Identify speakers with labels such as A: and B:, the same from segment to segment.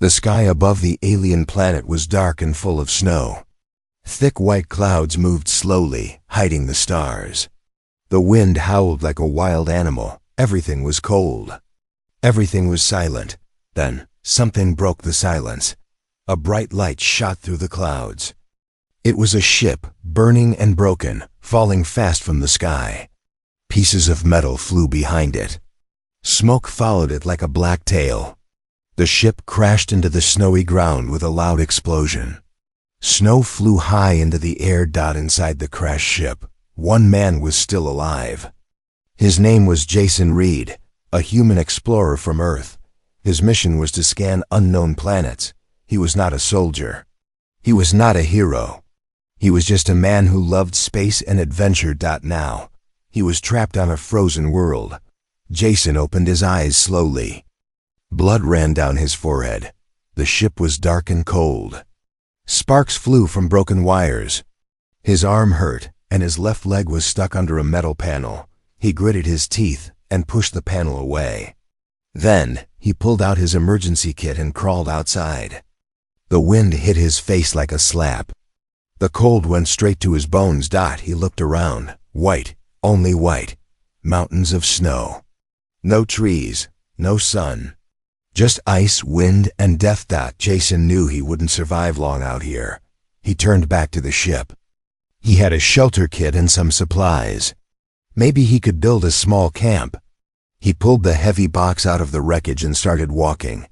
A: The sky above the alien planet was dark and full of snow. Thick white clouds moved slowly, hiding the stars. The wind howled like a wild animal. Everything was cold. Everything was silent. Then, something broke the silence. A bright light shot through the clouds. It was a ship, burning and broken, falling fast from the sky. Pieces of metal flew behind it. Smoke followed it like a black tail. The ship crashed into the snowy ground with a loud explosion. Snow flew high into the air. Inside the crashed ship, one man was still alive. His name was Jason Reed, a human explorer from Earth. His mission was to scan unknown planets. He was not a soldier. He was not a hero. He was just a man who loved space and adventure. Now, he was trapped on a frozen world. Jason opened his eyes slowly. Blood ran down his forehead. The ship was dark and cold. Sparks flew from broken wires. His arm hurt, and his left leg was stuck under a metal panel. He gritted his teeth and pushed the panel away. Then, he pulled out his emergency kit and crawled outside. The wind hit his face like a slap. The cold went straight to his bones. He looked around. White, only white. Mountains of snow. No trees, no sun. Just ice, wind, and death. Jason knew he wouldn't survive long out here. He turned back to the ship. He had a shelter kit and some supplies. Maybe he could build a small camp. He pulled the heavy box out of the wreckage and started walking.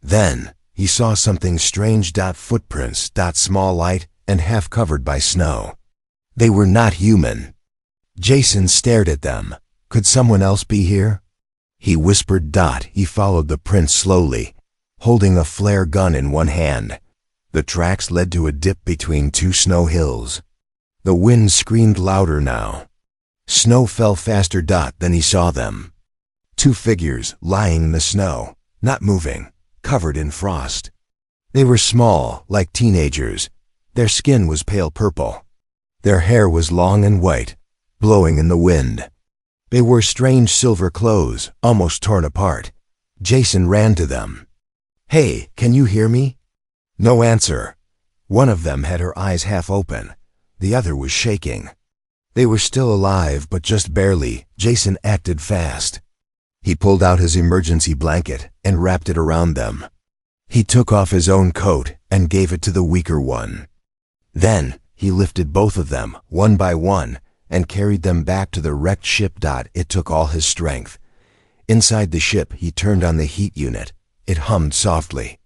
A: Then, he saw something strange. Footprints. Small, light, and half covered by snow. They were not human. Jason stared at them. Could someone else be here? He whispered. He followed the prints slowly, holding a flare gun in one hand. The tracks led to a dip between two snow hills. The wind screamed louder now. Snow fell faster. Then he saw them. Two figures lying in the snow, not moving, covered in frost. They were small, like teenagers. Their skin was pale purple. Their hair was long and white, blowing in the wind. They wore strange silver clothes, almost torn apart. Jason ran to them. "Hey, can you hear me?" No answer. One of them had her eyes half open. The other was shaking. They were still alive, but just barely. Jason acted fast. He pulled out his emergency blanket and wrapped it around them. He took off his own coat and gave it to the weaker one. Then, he lifted both of them, one by one, and carried them back to the wrecked ship. It took all his strength. Inside the ship, he turned on the heat unit. It hummed softly.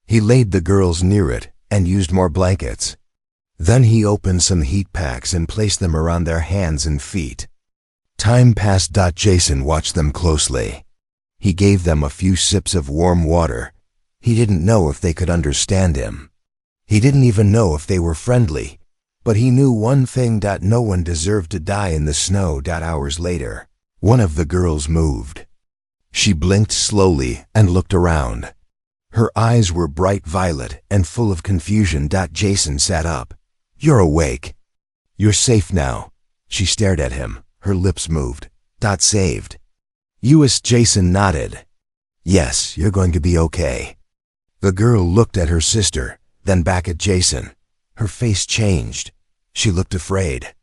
A: He laid the girls near it and used more blankets. Then he opened some heat packs and placed them around their hands and feet. Time passed. Jason watched them closely. He gave them a few sips of warm water. He didn't know if they could understand him. He didn't even know if they were friendly. But he knew one thing. No one deserved to die in the snow. Hours later, one of the girls moved. She blinked slowly and looked around. Her eyes were bright violet and full of confusion. Jason sat up. "You're awake. You're safe now." She stared at him. Her lips moved. "Saved." Jason nodded. "Yes, you're going to be okay." The girl looked at her sister, then back at Jason. Her face changed. She looked afraid.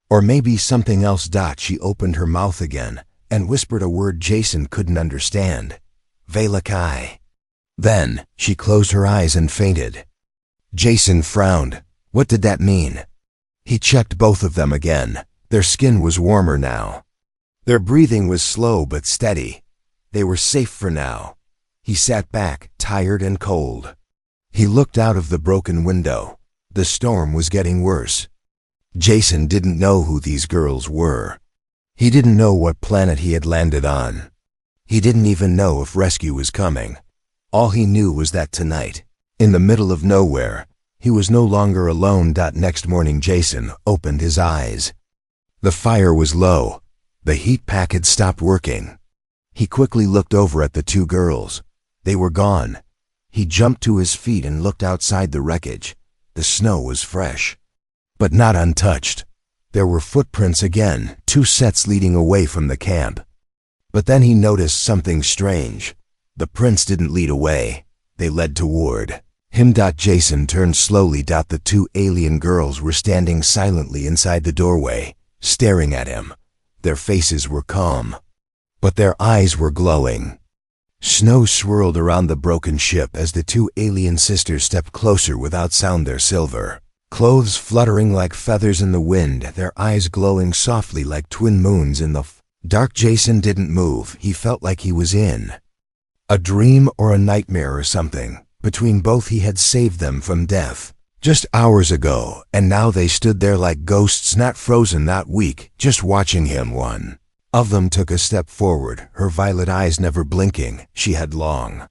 A: Or maybe something else. She opened her mouth again and whispered a word Jason couldn't understand. Velakai. Then, she closed her eyes and fainted. Jason frowned. What did that mean? He checked both of them again. Their skin was warmer now. Their breathing was slow but steady. They were safe for now. He sat back, tired and cold. He looked out of the broken window. The storm was getting worse. Jason didn't know who these girls were. He didn't know what planet he had landed on. He didn't even know if rescue was coming. All he knew was that tonight, in the middle of nowhere, he was no longer alone. Next morning, Jason opened his eyes. The fire was low. The heat pack had stopped working. He quickly looked over at the two girls. They were gone. He jumped to his feet and looked outside the wreckage. The snow was fresh, but not untouched. There were footprints again, 2 sets leading away from the camp. But then he noticed something strange. The prints didn't lead away. they led toward him. Jason turned slowly. The two alien girls were standing silently inside the doorway, staring at him. Their faces were calm, but their eyes were glowing. Snow swirled around the broken ship as the two alien sisters stepped closer without sound, their silver clothes fluttering like feathers in the wind, their eyes glowing softly like twin moons in the dark. Jason didn't move. He felt like he was in a dream or a nightmare or something. Between both, he had saved them from death just hours ago, and now they stood there like ghosts, not frozen, not weak, just watching him. One of them took a step forward, her violet eyes never blinking. She had long,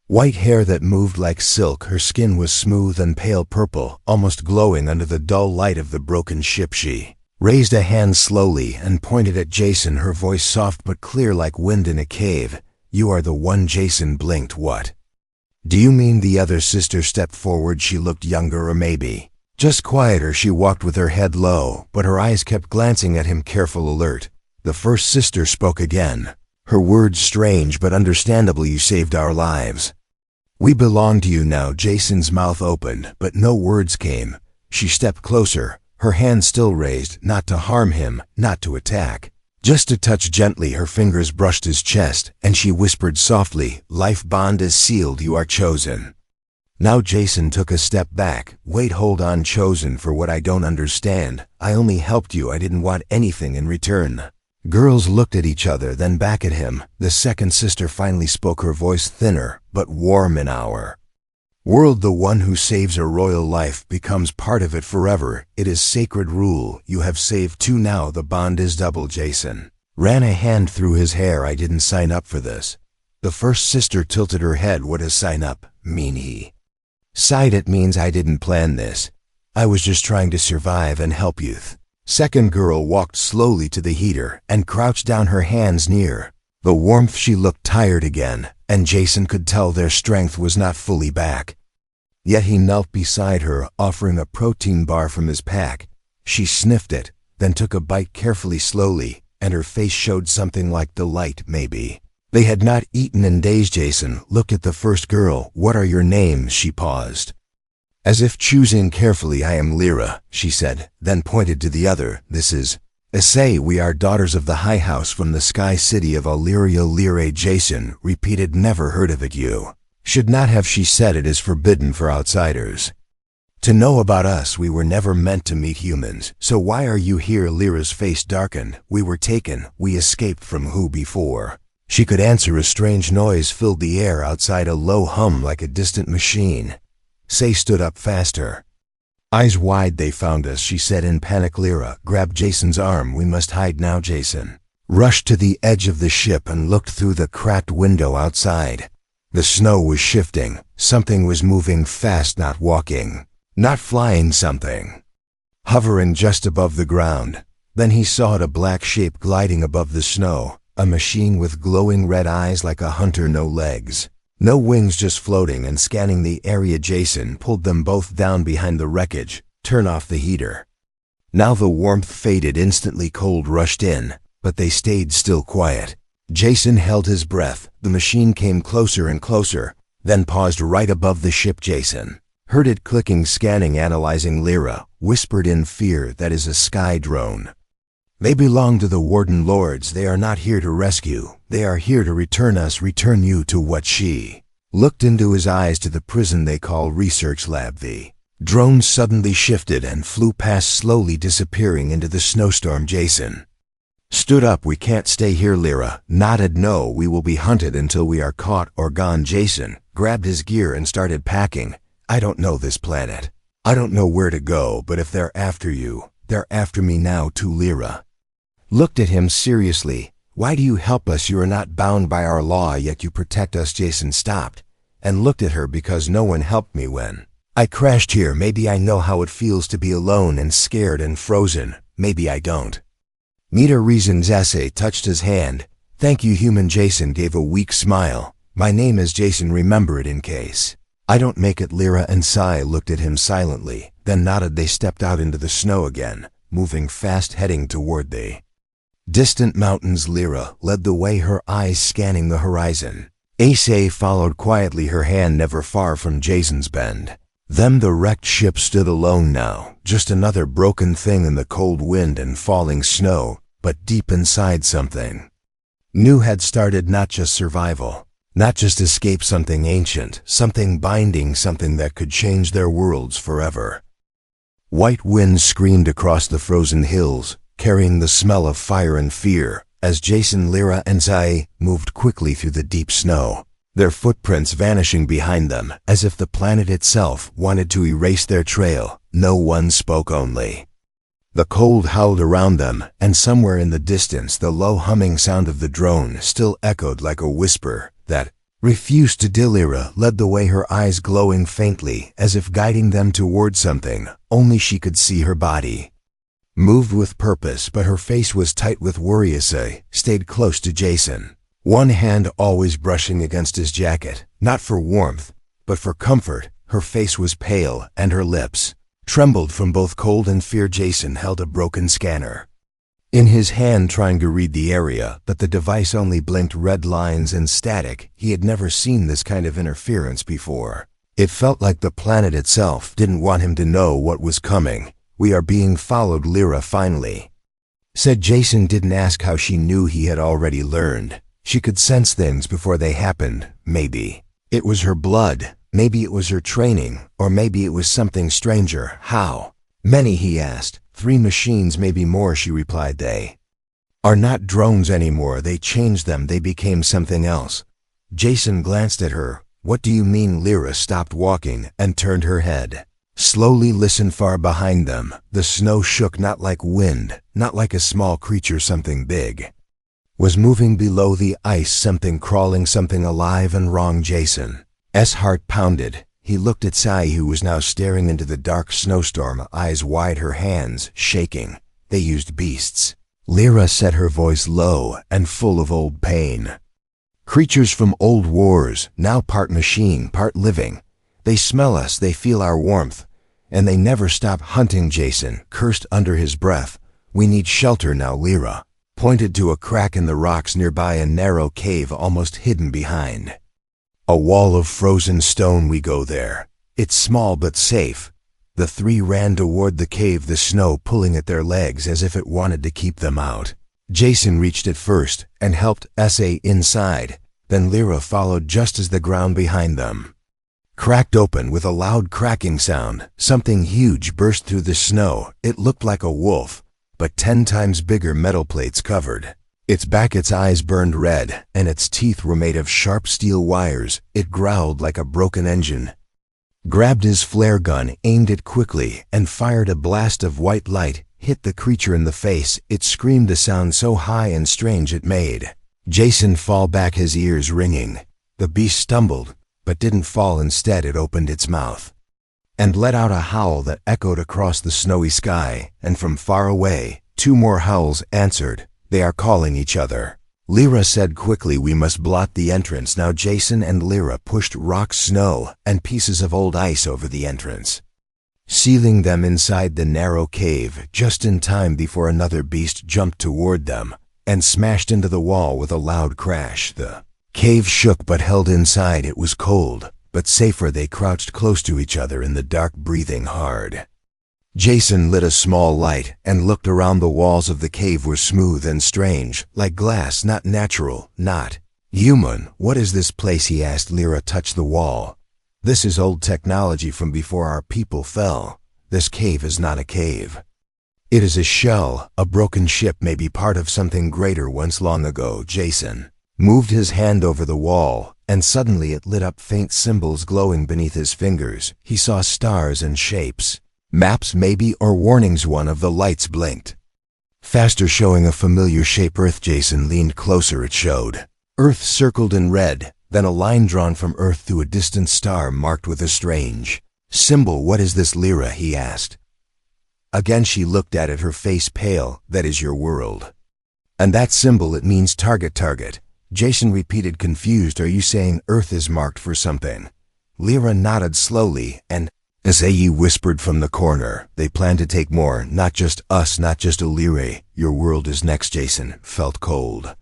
A: white hair that moved like silk. Her skin was smooth and pale purple, almost glowing under the dull light of the broken ship. She raised a hand slowly and pointed at Jason, her voice soft but clear like wind in a cave. "You are the one." Jason blinked. "What do you mean?" The other sister stepped forward. She looked younger, or maybe just quieter. She walked with her head low, but her eyes kept glancing at him, careful, alert. The first sister spoke again, her words strange but understandable. "You saved our lives. We belong to you now." Jason's mouth opened, but no words came. She stepped closer, her hand still raised, not to harm him, not to attack, just to touch gently. Her fingers brushed his chest, and she whispered softly, "Life bond is sealed. You are chosen." Now Jason took a step back. "Wait, hold on. Chosen for what? I don't understand. I only helped you. I didn't want anything in return." Girls looked at each other, then back at him. The second sister finally spoke, her voice thinner but warm. "In our world, the one who saves a royal life becomes part of it forever. It is sacred rule. You have saved two now. The bond is double." Jason ran a hand through his hair. "I didn't sign up for this." The first sister tilted her head. "What does sign up mean?" He sighed. "It means I didn't plan this. I was just trying to survive and help you." Second girl walked slowly to the heater and crouched down, her hands near the warmth. She looked tired again, and Jason could tell their strength was not fully back. Yet he knelt beside her, offering a protein bar from his pack. She sniffed it, then took a bite carefully, slowly, and her face showed something like delight. Maybe they had not eaten in days. Jason looked at the first girl. "What are your names?" She paused, as if choosing carefully. "I am Lyra," she said, then pointed to the other. "This is Essay. We are daughters of the High House from the Sky City of Illyria." Lyra. Jason repeated, "Never heard of it." "You should not have," she said. "It is forbidden for outsiders to know about us. We were never meant to meet humans. So why are you here?" Lyra's face darkened. "We were taken. We escaped from who?" Before she could answer, a strange noise filled the air outside, a low hum like a distant machine. Say stood up faster, eyes wide. "They found us," she said in panic. Lyra grabbed Jason's arm. "We must hide now." Jason rushed to the edge of the ship and looked through the cracked window outside. The snow was shifting. Something was moving fast, not walking, not flying, something hovering just above the ground. Then he saw it, a black shape gliding above the snow, a machine with glowing red eyes like a hunter. No legs, no wings, just floating and scanning the area. Jason pulled them both down behind the wreckage. "Turn off the heater." Now the warmth faded. Instantly cold rushed in, but they stayed still, quiet. Jason held his breath. The machine came closer and closer, then paused right above the ship. Jason heard it clicking, scanning, analyzing. Lyra whispered in fear, "That is a sky drone. They belong to the Warden Lords. They are not here to rescue. They are here to return you to what?" She looked into his eyes. "To the prison they call Research Lab." The drone suddenly shifted and flew past, slowly disappearing into the snowstorm. Jason stood up. "We can't stay here." Lyra nodded. "No, we will be hunted until we are caught or gone." Jason grabbed his gear and started packing. "I don't know this planet. I don't know where to go, but if they're after you, they're after me now too." Lyra looked at him seriously. "Why do you help us? You are not bound by our law, yet you protect us." Jason stopped and looked at her. "Because no one helped me when I crashed here. Maybe I know how it feels to be alone and scared and frozen. Maybe I don't need a reason." Essay touched his hand. "Thank you, human." Jason gave a weak smile. "My name is Jason. Remember it in case I don't make it." Lyra and Sai looked at him silently, then nodded. They stepped out into the snow again, moving fast, heading toward the distant mountains. Lyra led the way, her eyes scanning the horizon. Ace followed quietly, her hand never far from Jason's bend. Then the wrecked ship stood alone now, just another broken thing in the cold wind and falling snow, but deep inside something new had started, not just survival, not just escape, something ancient, something binding, something that could change their worlds forever. White winds screamed across the frozen hills, carrying the smell of fire and fear, as Jason, Lyra, and Zai moved quickly through the deep snow, their footprints vanishing behind them, as if the planet itself wanted to erase their trail. No one spoke, only the cold howled around them, and somewhere in the distance the low humming sound of the drone still echoed like a whisper that refused to die. Lyra led the way, her eyes glowing faintly, as if guiding them toward something only she could see. Her body moved with purpose, but her face was tight with worry. Ace stayed close to Jason, one hand always brushing against his jacket, not for warmth, but for comfort. Her face was pale, and her lips trembled from both cold and fear. Jason held a broken scanner in his hand, trying to read the area, but the device only blinked red lines and static. He had never seen this kind of interference before. It felt like the planet itself didn't want him to know what was coming. "We are being followed," Lyra finally said. Jason didn't ask how she knew. He had already learned. She could sense things before they happened. Maybe it was her blood, maybe it was her training, or maybe it was something stranger. "How many?" he asked. "3 machines, maybe more," she replied. "They are not drones anymore. They changed them. They became something else." Jason glanced at her. "What do you mean?" Lyra stopped walking and turned her head. Slowly listened. Far behind them, the snow shook, not like wind, not like a small creature. Something big was moving below the ice, something crawling, something alive and wrong. Jason's heart pounded. He looked at Sai, who was now staring into the dark snowstorm, eyes wide, her hands shaking. "They used beasts," Lyra said, her voice low and full of old pain. "Creatures from old wars, now part machine, part living. They smell us, they feel our warmth, and they never stop hunting." Jason cursed under his breath. "We need shelter now." Lyra pointed to a crack in the rocks nearby, a narrow cave almost hidden behind a wall of frozen stone. "We go there. It's small but safe." The 3 ran toward the cave, the snow pulling at their legs as if it wanted to keep them out. Jason reached it first and helped Sa inside. Then Lyra followed, just as the ground behind them cracked open with a loud cracking sound. Something huge burst through the snow. It looked like a wolf, but 10 times bigger. Metal plates covered its back, its eyes burned red, and its teeth were made of sharp steel wires. It growled like a broken engine, grabbed his flare gun, aimed it quickly, and fired. A blast of white light hit the creature in the face. It screamed, a sound so high and strange it made Jason fall back, his ears ringing. The beast stumbled, but didn't fall. Instead, it opened its mouth and let out a howl that echoed across the snowy sky, and from far away, 2 more howls answered. "They are calling each other," Lyra said quickly. "We must blot the entrance now." Jason and Lyra pushed rock, snow, and pieces of old ice over the entrance, sealing them inside the narrow cave, just in time before another beast jumped toward them and smashed into the wall with a loud crash. The cave shook but held inside. It was cold, but safer. They crouched close to each other in the dark, breathing hard. Jason lit a small light and looked around. The walls of the cave were smooth and strange, like glass, not natural, not human. "What is this place?" he asked. Lyra touched the wall. "This is old technology from before our people fell. This cave is not a cave. It is a shell, a broken ship, maybe part of something greater once long ago." Jason moved his hand over the wall, and suddenly it lit up, faint symbols glowing beneath his fingers. He saw stars and shapes. Maps maybe, or warnings. One of the lights blinked faster, showing a familiar shape. Earth. Jason leaned closer. It showed Earth circled in red, then a line drawn from Earth to a distant star marked with a strange symbol. "What is this, Lyra?" he asked. Again she looked at it, her face pale. "That is your world. And that symbol, it means target, target." Jason repeated, confused. "Are you saying Earth is marked for something?" Lyra nodded slowly, and Asayi whispered from the corner, "They plan to take more, not just us, not just O'Leary. Your world is next." Jason felt cold.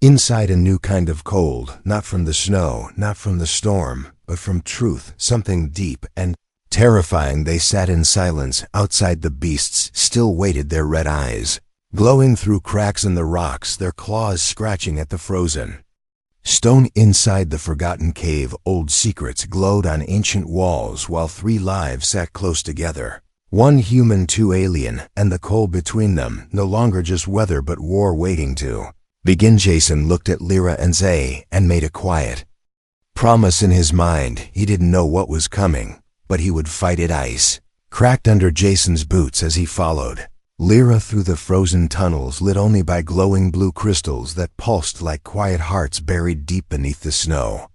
A: Inside a new kind of cold, not from the snow, not from the storm, but from truth, something deep and terrifying. They sat in silence. Outside, the beasts still waited, their red eyes glowing through cracks in the rocks, their claws scratching at the frozen stone. Inside the forgotten cave, old secrets glowed on ancient walls, while three lives sat close together. One human, two alien, and the cold between them, no longer just weather but war waiting to begin. Jason looked at Lyra and Zay and made a quiet promise in his mind. He didn't know what was coming, but he would fight it. Ice cracked under Jason's boots as he followed Lyra through the frozen tunnels lit only by glowing blue crystals that pulsed like quiet hearts buried deep beneath the snow.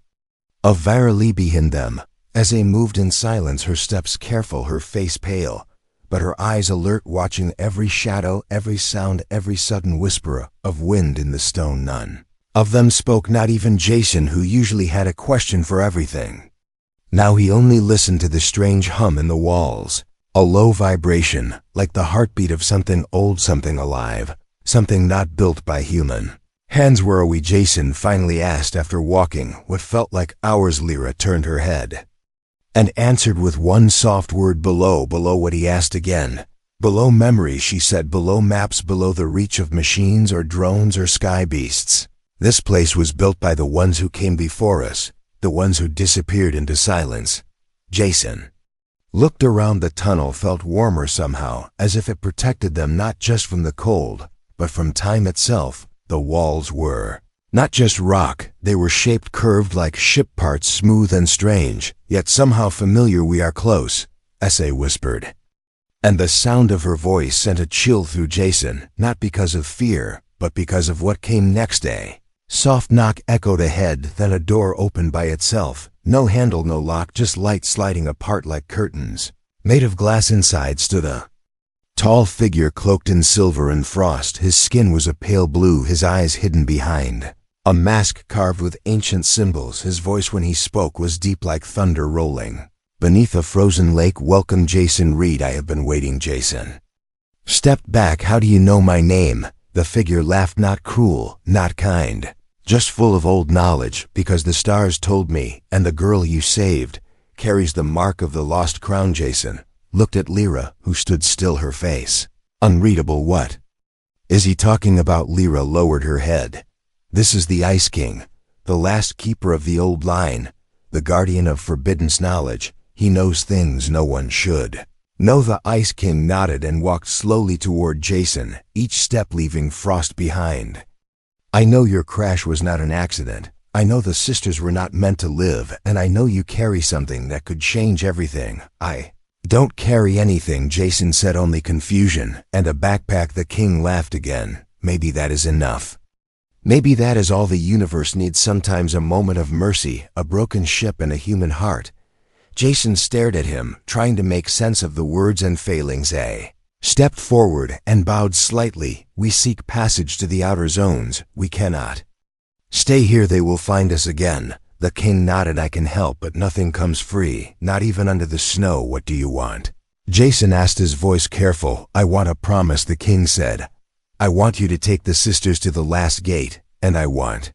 A: A virally behind them, as they moved in silence, her steps careful, her face pale, but her eyes alert, watching every shadow, every sound, every sudden whisper of wind in the stone. None of them spoke, not even Jason, who usually had a question for everything. Now he only listened to the strange hum in the walls. A low vibration, like the heartbeat of something old, something alive, something not built by human hands. "Where are we?" Jason finally asked after walking what felt like hours. Lyra turned her head and answered with one soft word: below. Below what? He asked again. "Below memory," she said. "Below maps, below the reach of machines or drones or sky beasts. This place was built by the ones who came before us, the ones who disappeared into silence." Jason looked around. The tunnel felt warmer somehow, as if it protected them not just from the cold, but from time itself. The walls were not just rock, they were shaped, curved like ship parts, smooth and strange, yet somehow familiar. "We are close," Essay whispered, and the sound of her voice sent a chill through Jason, not because of fear, but because of what came next. A soft knock echoed ahead, then a door opened by itself. No handle, no lock, just light sliding apart like curtains made of glass. Inside stood a tall figure cloaked in silver and frost. His skin was a pale blue, his eyes hidden behind a mask carved with ancient symbols. His voice, when he spoke, was deep like thunder rolling beneath a frozen lake. "Welcome, Jason Reed. I have been waiting." Jason stepped back. "How do you know my name?" The figure laughed, not cruel, not kind, just full of old knowledge. "Because the stars told me, and the girl you saved carries the mark of the lost crown." Jason looked at Lyra, who stood still, her face unreadable. "What is he talking about?" Lyra lowered her head. "This is the Ice King, the last keeper of the old line, the guardian of forbidden knowledge. He knows things no one should know." The Ice King nodded and walked slowly toward Jason, each step leaving frost behind. "I know your crash was not an accident. I know the sisters were not meant to live, and I know you carry something that could change everything." "I don't carry anything," Jason said, "only confusion and a backpack." The king laughed again. "Maybe that is enough. Maybe that is all the universe needs sometimes, a moment of mercy, a broken ship, and a human heart." Jason stared at him, trying to make sense of the words and failings. A stepped forward and bowed slightly. "We seek passage to the outer zones. We cannot stay here. They will find us again." The king nodded. "I can help, but nothing comes free, not even under the snow." "What do you want?" Jason asked, his voice careful. "I want a promise," the king said. "I want you to take the sisters to the last gate, and I want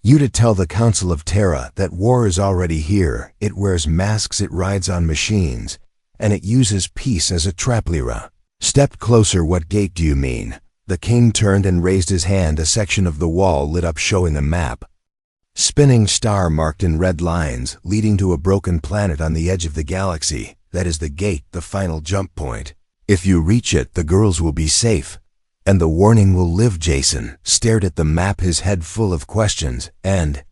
A: you to tell the Council of Terra that war is already here. It wears masks, it rides on machines, and it uses peace as a trap." Lyra stepped closer. "What gate do you mean?" The king turned and raised his hand. A section of the wall lit up, showing a map, spinning star marked in red lines, leading to a broken planet on the edge of the galaxy. "That is the gate, the final jump point. If you reach it, the girls will be safe, and the warning will live." Jason stared at the map, his head full of questions and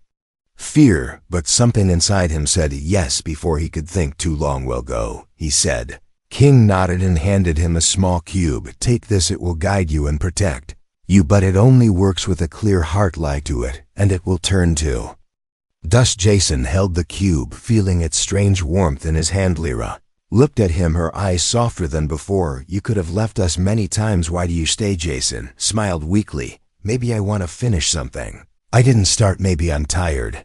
A: fear, but something inside him said yes before he could think too long. "Well, go," he said. King nodded and handed him a small cube. "Take this, it will guide you and protect you, but it only works with a clear heart. Lie to it, and it will turn to dust." Jason held the cube, feeling its strange warmth in his hand. Lyra looked at him, her eyes softer than before. "You could have left us many times. Why do you stay?" Jason smiled weakly. "Maybe I want to finish something I didn't start. Maybe I'm tired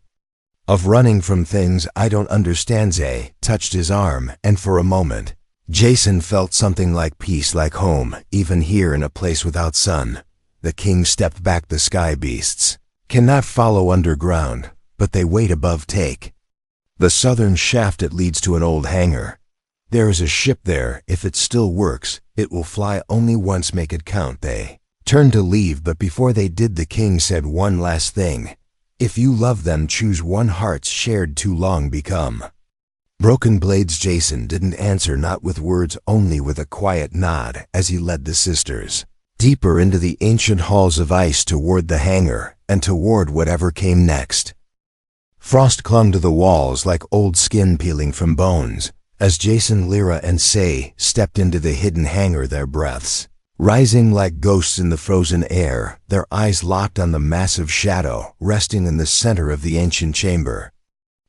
A: of running from things I don't understand." Zay touched his arm, and for a moment, Jason felt something like peace, like home, even here in a place without sun. The king stepped back. "The sky beasts cannot follow underground, but they wait above take. The southern shaft it leads to an old hangar. There is a ship there. If it still works, it will fly only once. Make it count. They turned to leave, but before they did, the king said one last thing. If you love them, choose one. Hearts shared too long become broken blades. Jason didn't answer, not with words, only with a quiet nod, as he led the sisters deeper into the ancient halls of ice, toward the hangar, and toward whatever came next. Frost clung to the walls like old skin peeling from bones. As Jason, Lyra, and Say stepped into the hidden hangar, their breaths rising like ghosts in the frozen air, their eyes locked on the massive shadow resting in the center of the ancient chamber.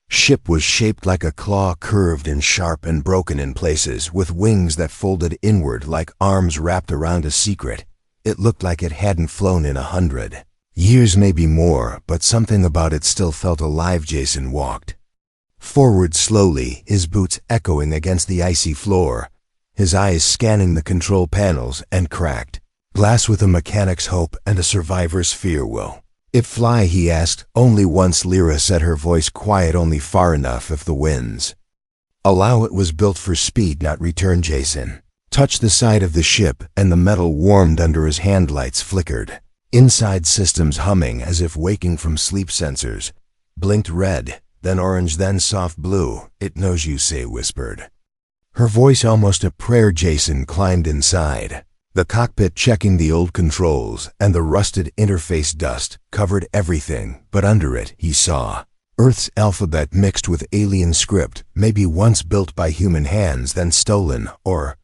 A: Ship was shaped like a claw, curved and sharp and broken in places, with wings that folded inward like arms wrapped around a secret. It looked like it hadn't flown in 100 years, maybe more, but something about it still felt alive. Jason walked forward slowly, his boots echoing against the icy floor, his eyes scanning the control panels and cracked glass with a mechanic's hope and a survivor's fear. Will it fly, he asked. Only once, Lyra said, her voice quiet, only far enough if the winds allow. It was built for speed, not return. Jason touched the side of the ship, and the metal warmed under his hand. Lights flickered inside, systems humming as if waking from sleep. Sensors blinked red, then orange, then soft blue. It knows you, Say whispered, her voice almost a prayer. Jason climbed inside the cockpit, checking the old controls, and the rusted interface dust covered everything, but under it he saw Earth's alphabet mixed with alien script, maybe once built by human hands, then stolen or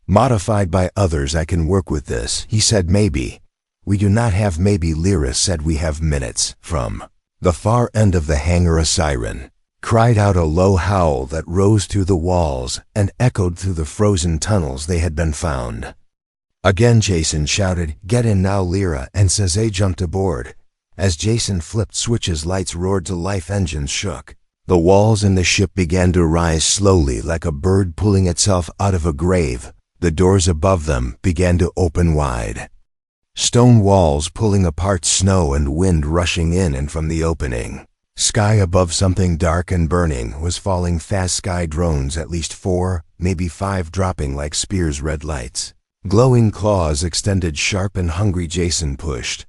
A: modified by others. I can work with this, he said. Maybe. We do not have maybe, Lyra said. We have minutes. From the far end of the hangar, a siren cried out, a low howl that rose through the walls and echoed through the frozen tunnels they had been found. Again Jason shouted, "Get in now, Lyra," and Saze jumped aboard. As Jason flipped switches, lights roared to life, engines shook. The walls in the ship began to rise slowly, like a bird pulling itself out of a grave. The doors above them began to open wide. Stone walls pulling apart, snow and wind rushing in and from the opening. Sky above, something dark and burning was falling fast. Sky drones, at least 4, maybe 5, dropping like spears. Red lights, glowing claws extended sharp and hungry. Jason pushed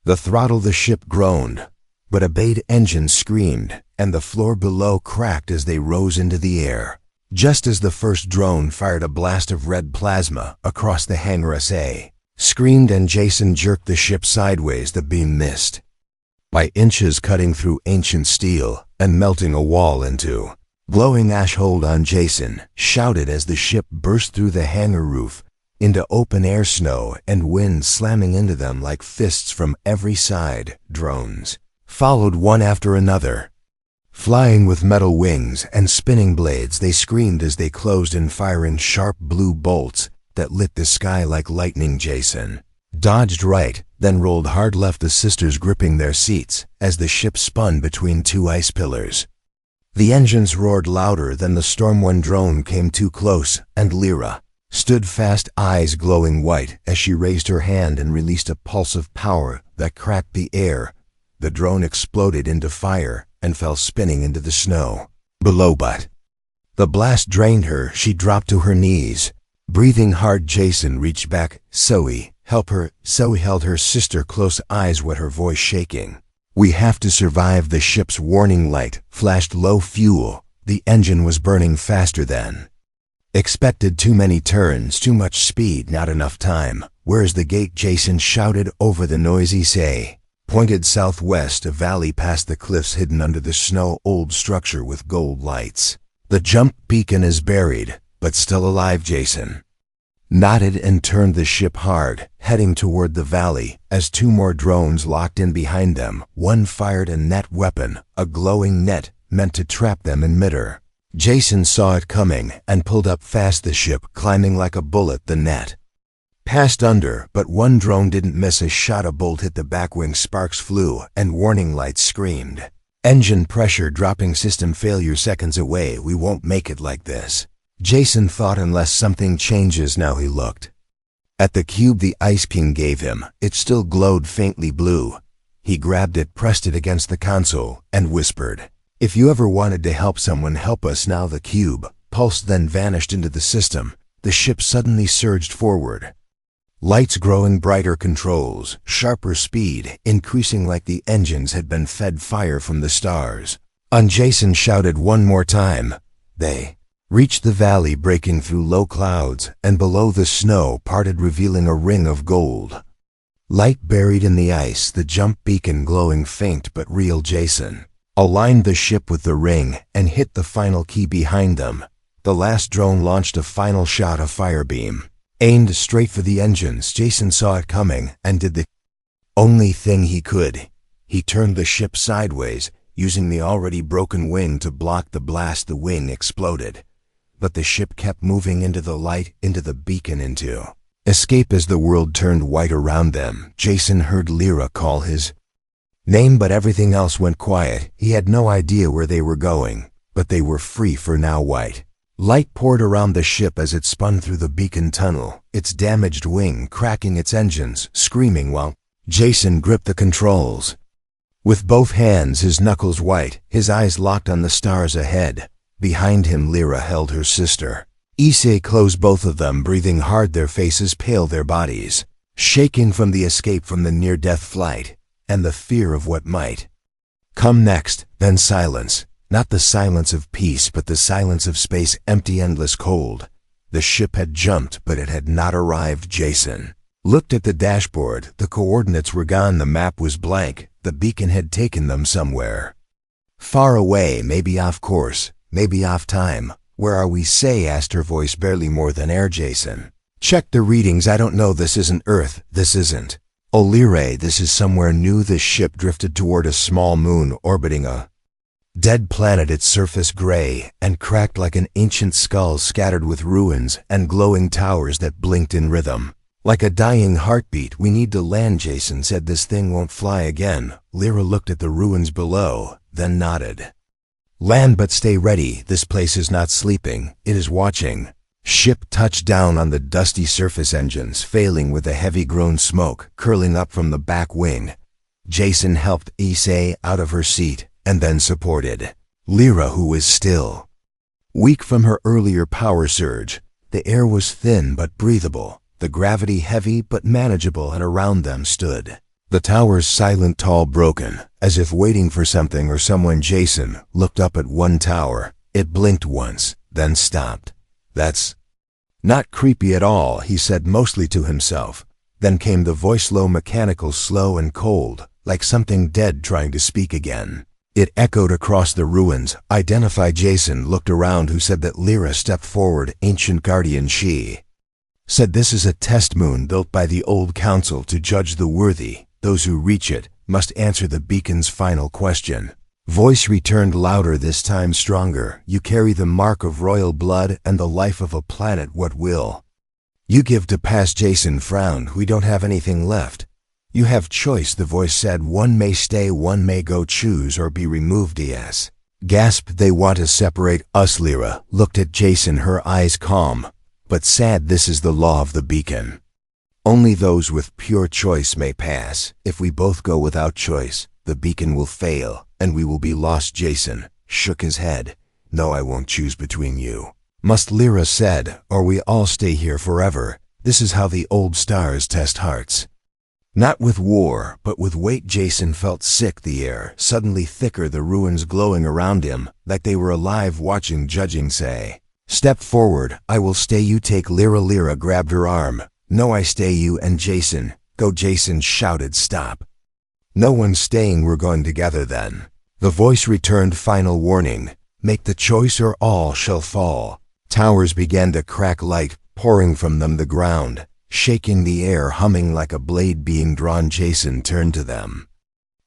A: the throttle. The ship groaned, but obeyed. Engines screamed, and the floor below cracked as they rose into the air. Just as the first drone fired a blast of red plasma across the hangar, Say screamed, and Jason jerked the ship sideways. The beam missed by inches, cutting through ancient steel and melting a wall into glowing ash. Hold on, Jason shouted as the ship burst through the hangar roof into open air, snow and wind slamming into them like fists from every side. Drones followed one after another, flying with metal wings and spinning blades. They screamed as they closed in, firing sharp blue bolts that lit the sky like lightning. Jason dodged right, then rolled hard left, the sisters gripping their seats as the ship spun between 2 ice pillars. The engines roared louder than the storm. One drone came too close, and Lyra stood fast, eyes glowing white, as she raised her hand and released a pulse of power that cracked the air. The drone exploded into fire and fell spinning into the snow below, but the blast drained her. She dropped to her knees, breathing hard. Jason reached back. "Zoe, help her." Zoe held her sister close, eyes wet, her voice shaking. "We have to survive." The ship's warning light flashed low. Fuel. The engine was burning faster than expected. Too many turns, too much speed, not enough time. "Where's the gate?" Jason shouted over the noisy Say pointed southwest, a valley past the cliffs hidden under the snow. Old structure with gold lights. "The jump beacon is buried, but still alive." Jason nodded and turned the ship hard, heading toward the valley as 2 more drones locked in behind them. One fired a net weapon, a glowing net meant to trap them in midair. Jason saw it coming and pulled up fast, the ship climbing like a bullet. The net passed under, but one drone didn't miss a shot. A bolt hit the back wing, sparks flew, and warning lights screamed. "Engine pressure dropping, system failure seconds away. We won't make it like this," Jason thought, unless something changes now. He looked at the cube the Ice King gave him. It still glowed faintly blue, He grabbed it, pressed it against the console, and whispered, "If you ever wanted to help someone, help us now." The cube pulsed, then vanished into the system. The ship suddenly surged forward. Lights growing brighter, controls, sharper speed, increasing like the engines had been fed fire from the stars. Jason shouted one more time. They reached the valley, breaking through low clouds, and below the snow parted, revealing a ring of gold. Light buried in the ice, the jump beacon glowing faint but real. Jason aligned the ship with the ring and hit the final key behind them. The last drone launched a final shot, a fire beam, aimed straight for the engines. Jason saw it coming and did the only thing he could. He turned the ship sideways, using the already broken wing to block the blast. The wing exploded, but the ship kept moving into the light, into the beacon, into escape. As the world turned white around them, Jason heard Lyra call his name, but everything else went quiet. He had no idea where they were going, but they were free for now. White light poured around the ship as it spun through the beacon tunnel, its damaged wing cracking its engines, screaming, while Jason gripped the controls with both hands, his knuckles white, his eyes locked on the stars ahead. Behind him, Lyra held her sister. Issei closed, both of them breathing hard, their faces pale, their bodies shaking from the escape, from the near-death flight, and the fear of what might come next. Then silence. Not the silence of peace, but the silence of space, empty, endless, cold. The ship had jumped, but it had not arrived. Jason looked at the dashboard. The coordinates were gone. The map was blank. The beacon had taken them somewhere far away, maybe off course, maybe off time. "Where are we?" Sei asked, her voice barely more than air. Jason checked the readings. "I don't know. This isn't Earth. This isn't Olire. This is somewhere new." The ship drifted toward a small moon orbiting a dead planet, its surface gray and cracked like an ancient skull, scattered with ruins and glowing towers that blinked in rhythm like a dying heartbeat. "We need to land," Jason said. "This thing won't fly again." Lyra looked at the ruins below, then nodded. "Land, but stay ready. This place is not sleeping. It is watching." Ship touched down on the dusty surface, engines failing with a heavy groan, smoke curling up from the back wing. Jason helped Issei out of her seat and then supported Lyra, who was still weak from her earlier power surge. The air was thin but breathable, the gravity heavy but manageable, and around them stood the towers, silent, tall, broken, as if waiting for something or someone. Jason looked up at one tower. It blinked once, then stopped. "That's not creepy at all," he said, mostly to himself. Then came the voice, low, mechanical, slow and cold, like something dead trying to speak again. It echoed across the ruins. "Identify." Jason looked around, who said that Lyra stepped forward. "Ancient guardian," she said. "This is a test moon built by the old council to judge the worthy. Those who reach it must answer the beacon's final question." Voice returned, louder, this time stronger. "You carry the mark of royal blood and the life of a planet. What will you give to pass?" Jason frowned. "We don't have anything left." "You have choice," the voice said. "One may stay, one may go. Choose or be removed." Yes. Gasped. "They want to separate us." Lyra looked at Jason, her eyes calm but sad. "This is the law of the beacon. Only those with pure choice may pass. If we both go without choice, the beacon will fail, and we will be lost." Jason shook his head. "No, I won't choose between you. Must," Lyra said, "or we all stay here forever. This is how the old stars test hearts. Not with war, but with weight." Jason felt sick, the air suddenly thicker, the ruins glowing around him, like they were alive, watching, judging. "Say, step forward. I will stay. You take." Lyra grabbed her arm. "No, I stay. You and Jason go." Jason shouted, "Stop. No one's staying. We're going together." Then the voice returned, final warning. "Make the choice or all shall fall." Towers began to crack, light pouring from them, the ground shaking, the air humming like a blade being drawn. Jason turned to them,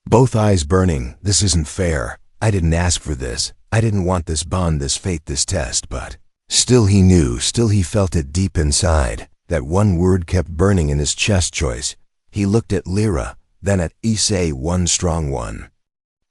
A: both eyes burning. "This isn't fair. I didn't ask for this. I didn't want this bond, this fate, this test." But still he knew, still he felt it deep inside. That one word kept burning in his chest. Choice. He looked at Lyra, then at Issei, one strong, one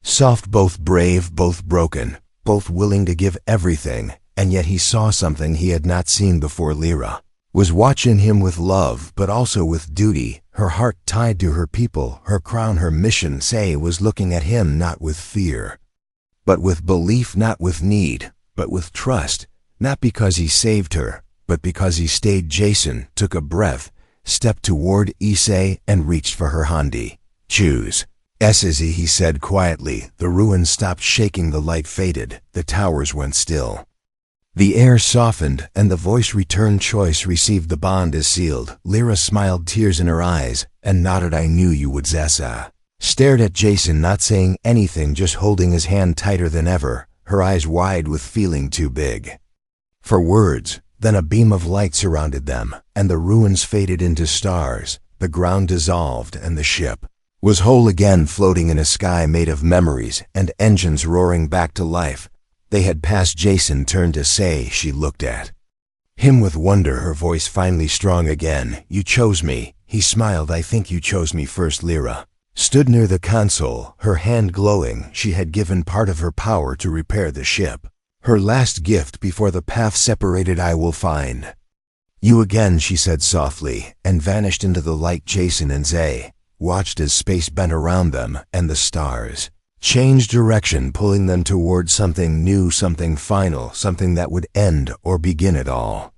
A: soft, both brave, both broken, both willing to give everything, and yet he saw something he had not seen before. Lyra was watching him with love, but also with duty, her heart tied to her people, her crown, her mission. Say was looking at him not with fear, but with belief, not with need, but with trust, not because he saved her, but because he stayed. Jason took a breath, stepped toward Issei, and reached for her handi. Choose. Ssy, he said quietly. The ruins stopped shaking, the light faded, the towers went still. The air softened, and the voice returned. Choice received, the bond is sealed. Lyra smiled, tears in her eyes, and nodded. I knew you would. Zessa stared at Jason, not saying anything, just holding his hand tighter than ever, her eyes wide with feeling too big for words. Then a beam of light surrounded them, and the ruins faded into stars. The ground dissolved, and the ship was whole again, floating in a sky made of memories and engines roaring back to life. They had passed. Jason turned to say, she looked at him with wonder, her voice finally strong again. You chose me. He smiled. I think you chose me first. Lyra stood near the console, her hand glowing. She had given part of her power to repair the ship, her last gift before the path separated. I will find you again, she said softly, and vanished into the light. Jason and Zay watched as space bent around them, and the stars changed direction, pulling them towards something new, something final, something that would end or begin it all.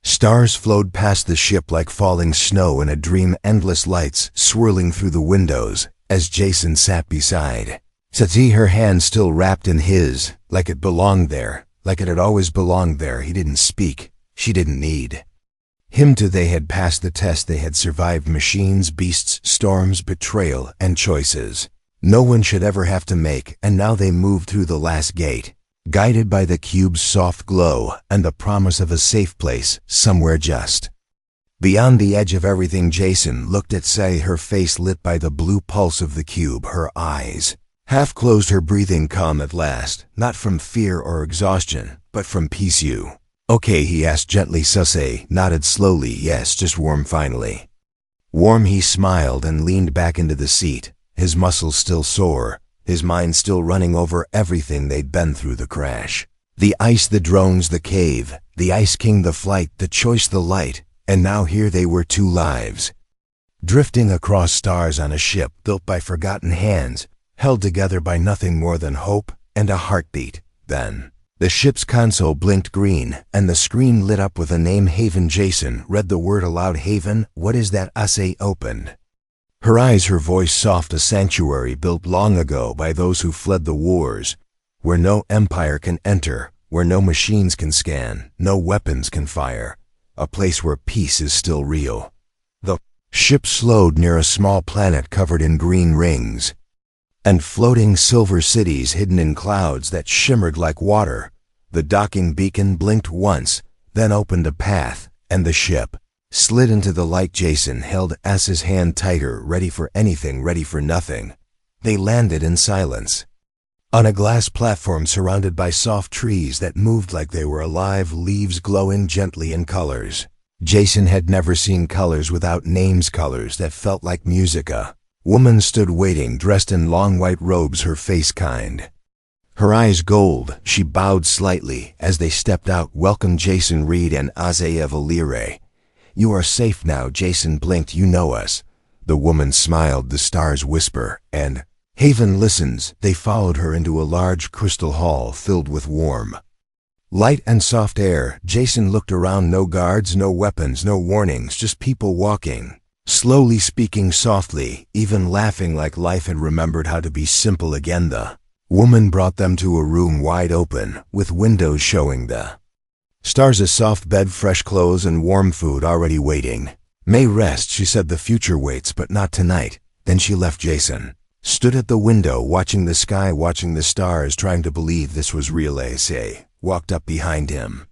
A: Stars flowed past the ship like falling snow in a dream, endless lights swirling through the windows as Jason sat beside Sati, her hand still wrapped in his, like it belonged there, like it had always belonged there. He didn't speak. She didn't need him to. They had passed the test. They had survived machines, beasts, storms, betrayal, and choices no one should ever have to make, and now they moved through the last gate, guided by the cube's soft glow and the promise of a safe place somewhere just beyond the edge of everything. Jason looked at Say, her face lit by the blue pulse of the cube, her eyes half closed, her breathing calm at last, not from fear or exhaustion, but from peace. You okay? He asked gently. Say nodded slowly. Yes, just warm finally. Warm, he smiled and leaned back into the seat, his muscles still sore, his mind still running over everything they'd been through. The crash, the ice, the drones, the cave, the Ice King, the flight, the choice, the light, and now here they were, two lives, drifting across stars on a ship built by forgotten hands, held together by nothing more than hope and a heartbeat. Then the ship's console blinked green, and the screen lit up with a name, Haven. Jason read the word aloud. Haven? What is that? Ase opened her eyes, her voice soft. A sanctuary built long ago by those who fled the wars, where no empire can enter, where no machines can scan, no weapons can fire, a place where peace is still real. The ship slowed near a small planet covered in green rings and floating silver cities hidden in clouds that shimmered like water. The docking beacon blinked once, then opened a path, and the ship slid into the light. Jason held S's hand tighter, ready for anything, ready for nothing. They landed in silence, on a glass platform surrounded by soft trees that moved like they were alive, leaves glowing gently in colors Jason had never seen, colors without names, colors that felt like music. A woman stood waiting, dressed in long white robes, her face kind, her eyes gold. She bowed slightly as they stepped out. Welcome, Jason Reed and Aze Valire. You are safe now. Jason blinked. You know us. The woman smiled. The stars whisper, and Haven listens. They followed her into a large crystal hall filled with warm light and soft air. Jason looked around. No guards, no weapons, no warnings, just people walking slowly, speaking softly, even laughing like life had remembered how to be simple again. The woman brought them to a room wide open, with windows showing the stars, a soft bed, fresh clothes, and warm food already waiting. May rest, she said. The future waits, but not tonight. Then she left. Jason stood at the window, watching the sky, watching the stars, trying to believe this was real. Say walked up behind him,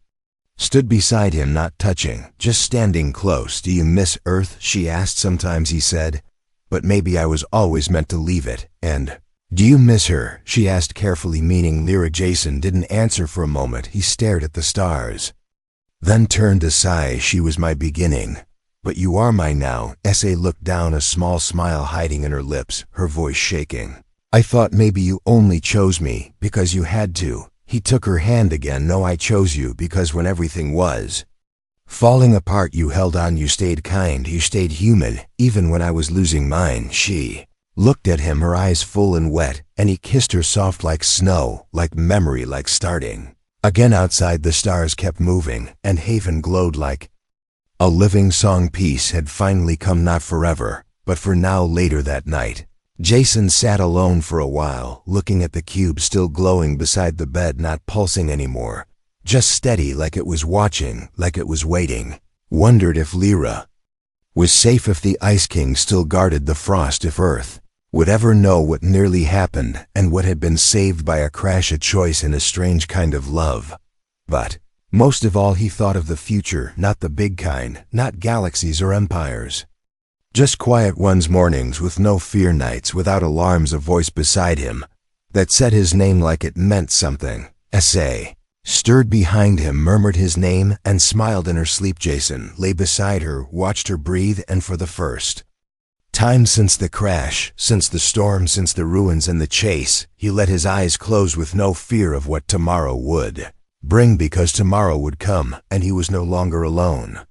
A: stood beside him, not touching, just standing close. Do you miss Earth? She asked. Sometimes, he said, but maybe I was always meant to leave it. And do you miss her? She asked carefully, meaning Lyra. Jason didn't answer for a moment. He stared at the stars, then turned to Sai. She was my beginning, but you are mine now. Essay looked down, a small smile hiding in her lips, her voice shaking. I thought maybe you only chose me because you had to. He took her hand again. No, I chose you because when everything was Falling apart, you held on, you stayed kind, you stayed human, even when I was losing mine. She looked at him, her eyes full and wet, and he kissed her soft like snow, like memory, like starting. Again outside the stars kept moving, and Haven glowed like a living song. Peace had finally come, not forever, but for now. Later that night, Jason sat alone for a while, looking at the cube still glowing beside the bed, not pulsing anymore, just steady, like it was watching, like it was waiting. Wondered if Lyra was safe, if the Ice King still guarded the frost, if Earth would ever know what nearly happened and what had been saved by a crash, a choice, and a strange kind of love. But most of all, he thought of the future, not the big kind, not galaxies or empires. Just quiet ones, mornings with no fear, nights without alarms, a voice beside him that said his name like it meant something. S.A. stirred behind him, murmured his name, and smiled in her sleep. Jason lay beside her, watched her breathe, and for the first time since the crash, since the storm, since the ruins and the chase, he let his eyes close with no fear of what tomorrow would bring, because tomorrow would come, and he was no longer alone.